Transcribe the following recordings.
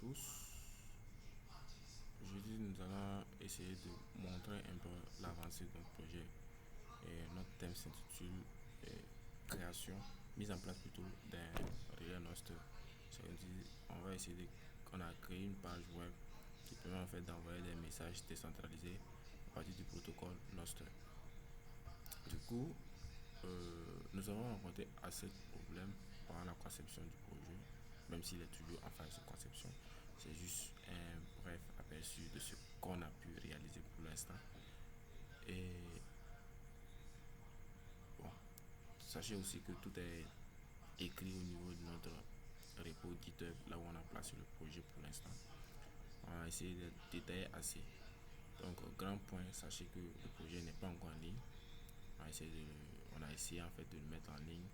tous. Aujourd'hui, nous allons essayer de montrer un peu l'avancée de notre projet. Et notre thème s'intitule création, mise en place plutôt d'un relais Nostr. On va essayer de, on a créé une page web qui permet en fait d'envoyer des messages décentralisés à partir du protocole Nostr. Du coup, nous avons rencontré assez de problèmes pendant la conception du projet, même s'il est toujours en phase de conception. C'est juste un bref aperçu de ce qu'on a pu réaliser pour l'instant. Et bon, sachez aussi que tout est écrit au niveau de notre repo GitHub, là où on a placé le projet pour l'instant. On a essayé de détailler assez. Donc, grand point, sachez que le projet n'est pas encore en ligne. On a essayé en fait de le mettre en ligne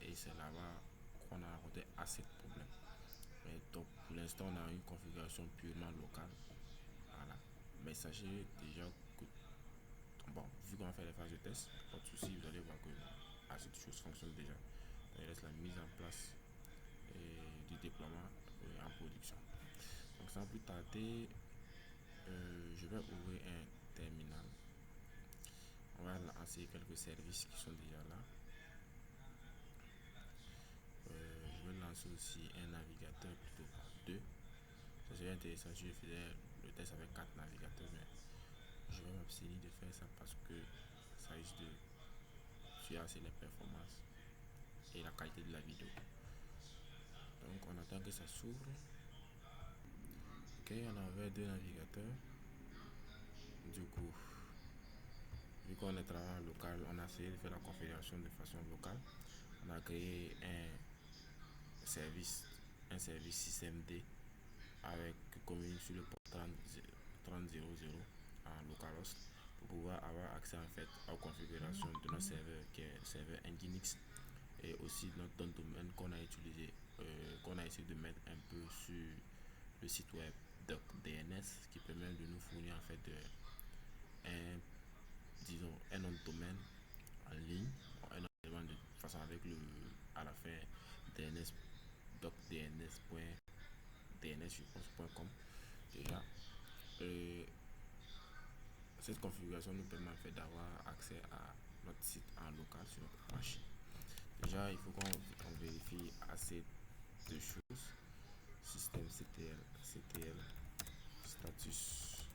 et c'est là-bas qu'on a rencontré assez de problèmes. Donc, pour l'instant, on a une configuration purement locale. Voilà. Mais sachez déjà que, bon, vu qu'on fait les phases de test, pas de souci, vous allez voir que assez de choses fonctionnent déjà. Il reste la mise en place du déploiement en production. Donc, sans plus tarder, je vais ouvrir un terminal. On va lancer quelques services qui sont déjà là. Je vais lancer aussi un navigateur plutôt par deux. Ça serait intéressant si je faisais le test avec quatre navigateurs, mais je vais m'abstenir de faire ça parce que ça risque de tuer assez les performances et la qualité de la vidéo. Donc on attend que ça s'ouvre. Ok, on avait deux navigateurs. Du coup, vu qu'on est travaillant local, on a essayé de faire la configuration de façon locale. On a créé service, un service systemd avec communique sur le port 3000 en localhost pour pouvoir avoir accès en fait aux configurations de notre serveur qui est le serveur Nginx et aussi notre nom de domaine qu'on a utilisé, qu'on a essayé de mettre un peu sur le site web DocDNS qui permet de nous fournir en fait un, disons, un nom de domaine en ligne, un nom de domaine de façon avec le à la fin DNS docdns.dns je pense.com déjà. Et cette configuration nous permet en fait d'avoir accès à notre site en local sur notre machine. Déjà, il faut qu'on vérifie assez de choses. Système CTL, status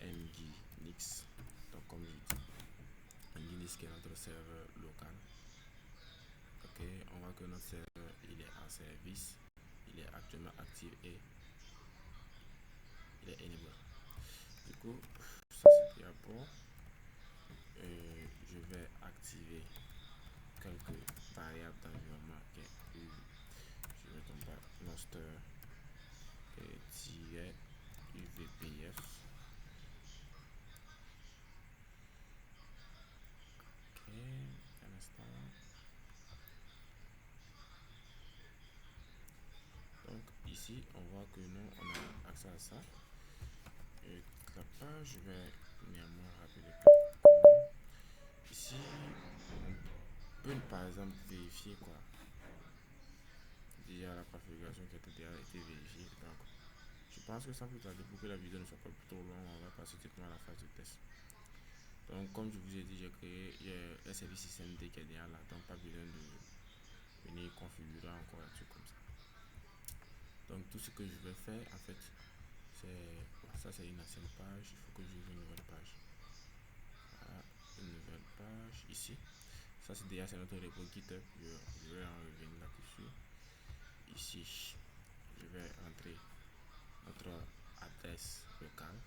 Nginx. Donc, comme je dis, Nginx qui est notre serveur local. Ok, on voit que notre serveur il est en service, il est actuellement actif et il est enable. Du coup, ça c'est bien bon. Je vais activer quelques variables d'environnement qui est je ne tombe pas Nostr UVPF. Ok, un instant. Donc ici on voit que nous on a accès à ça. Et la page, je vais premièrement rappeler comment. Ici on peut par exemple vérifier quoi. Déjà la configuration qui a déjà été vérifiée. Donc je pense que sans plus tarder pour que la vidéo ne soit pas trop longue, on va passer directement à la phase de test. Donc comme je vous ai dit, j'ai créé un service système D qui est déjà là, donc pas besoin de venir configurer encore un truc comme ça. Donc tout ce que je vais faire en fait, c'est ça c'est une ancienne page, il faut que j'ouvre une nouvelle page. Voilà, une nouvelle page ici. Ça c'est déjà c'est notre repo GitHub, je vais en revenir là-dessus. Ici, je vais entrer notre adresse locale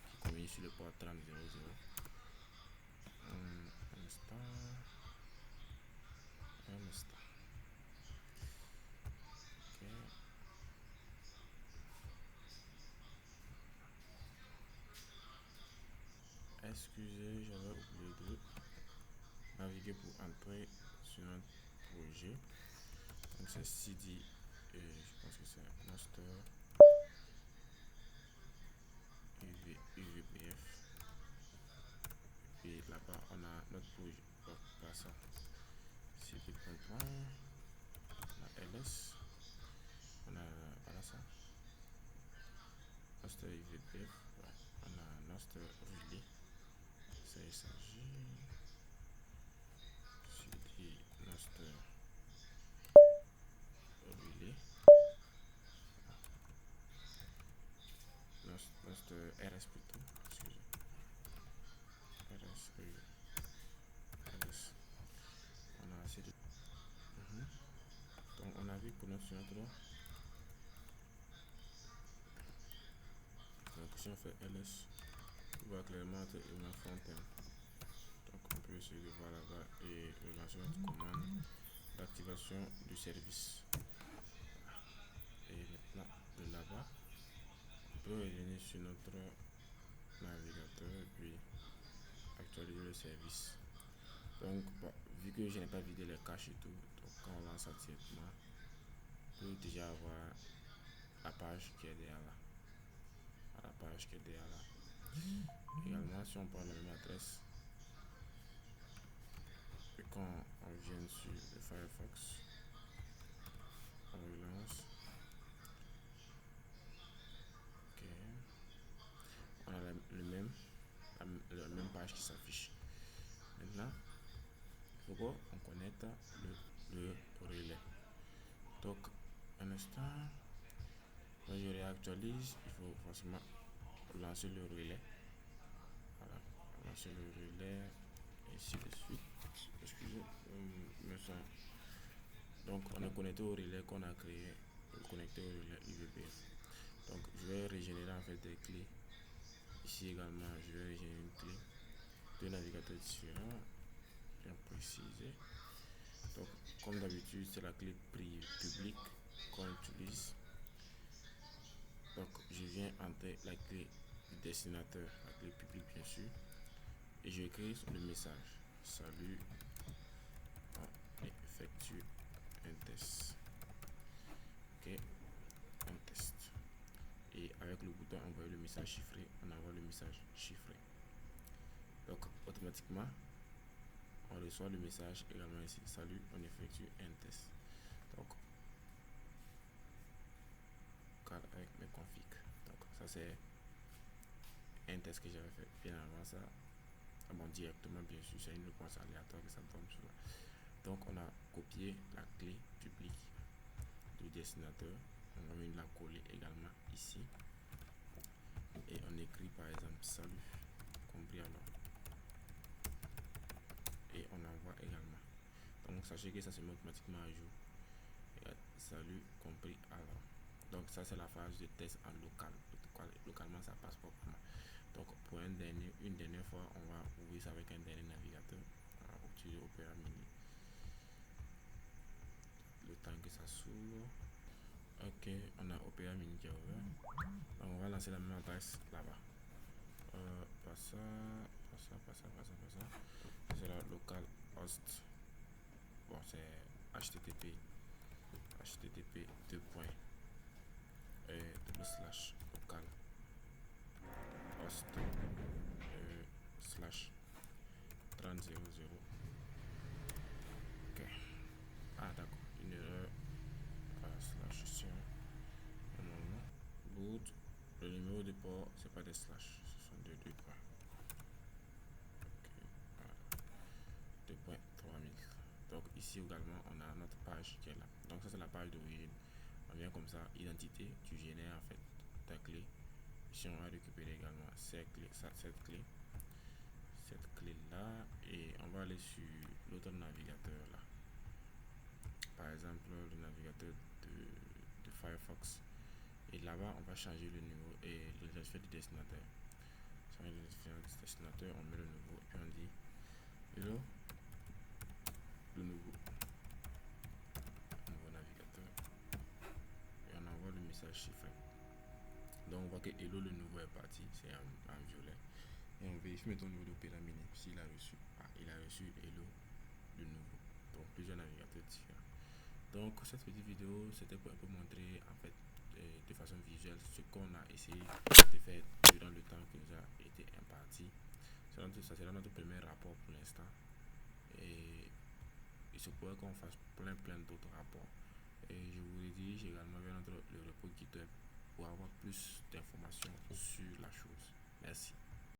qui communique sur le port 3000. Un instant, un instant. Ok. Excusez, j'avais oublié de naviguer pour entrer sur notre projet. Donc c'est CD, et je pense que c'est Nostr UVPF. Et là-bas, on a notre projet. Donc, passons. CD.point. On a ls. On a voilà ça. UVPF. Ouais. On a notre relais. Ça il s'agit cd notre relais. Notre RS plutôt. Excusez. RS, RS. On a assez de. Donc on a vu pour notre donc si on fait ls, on voit clairement être une fontaine. Donc on peut essayer de voir là-bas et relancer notre commande d'activation du service. Et maintenant de là-bas, on peut revenir sur notre navigateur et puis actualiser le service. Donc vu que je n'ai pas vidé les caches et tout, donc quand on lance directement, on peut déjà avoir la page qui est derrière là. La page qui est derrière là. Également, si on prend la même adresse et quand on vient sur le Firefox, on relance. Ok. On a la même page qui s'affiche. Maintenant, il faut qu'on connecte le relais. Donc, un instant, quand je réactualise, il faut forcément lancer le relais. Voilà, lancer le relais, et ainsi de suite. Excusez, me sens. Donc, on est connecté au relais qu'on a créé, connecté au relais UVPF. Donc, je vais régénérer en fait des clés. Ici également, je vais régénérer une clé, deux navigateurs différents, bien précisé. Donc, comme d'habitude, c'est la clé publique qu'on utilise. Donc, je viens entrer la clé du destinataire, la clé publique bien sûr, et je écris le message. Salut, on effectue un test. Ok, un test. Et avec le bouton envoyer le message chiffré, on envoie le message chiffré. Donc, automatiquement, on reçoit le message également ici. Salut, on effectue un test. Donc, avec mes configs. Donc, ça c'est un test que j'avais fait bien avant ça. Bon, directement, bien sûr, c'est une réponse aléatoire que ça tombe sur là. Donc, on a copié la clé publique du destinataire. On va venir la coller également ici. Et on écrit par exemple salut, compris alors. Et on envoie également. Donc, sachez que ça se met automatiquement à jour. Et salut, compris alors. Donc, ça, c'est la phase de test en local. Localement, ça passe proprement. Donc, pour une dernière fois, on va ouvrir ça avec un dernier navigateur. On va utiliser Opera Mini. Le temps que ça s'ouvre. Ok, on a Opera Mini qui est ouvert. Donc, on va lancer la même adresse là-bas. Pas ça. C'est la local host. Bon, c'est http 2 points slash local host slash 3000. Ok. Ah, d'accord. Une erreur. Slash sur boot. Le numéro de port, c'est pas des slash, ce sont deux points. Ok, voilà. 2.3000. Donc ici également, on a notre page qui est là. Donc ça c'est la page d'origine. On vient comme ça, identité, tu génères en fait ta clé. Ici on va récupérer également cette clé là, et on va aller sur l'autre navigateur là. Par exemple le navigateur de Firefox. Et là-bas, on va changer le numéro et l'identifiant du destinataire. Changer l'identifiant du destinataire, on met le nouveau et puis on dit hello, le nouveau navigateur. Et on envoie le message chiffré. Donc on voit que hello, le nouveau est parti, c'est en violet. Et on vérifie maintenant au niveau d'Opera Mini s'il a reçu. Ah, il a reçu hello, le nouveau. Donc plusieurs navigateurs différents. Donc cette petite vidéo, c'était pour un peu montrer en fait de façon visuelle ce qu'on a essayé de faire durant le temps qui nous a été imparti. Ça sera notre premier rapport pour l'instant. Et il se pourrait qu'on fasse plein d'autres rapports. Et je vous redirige également vers le repos GitHub pour avoir plus d'informations sur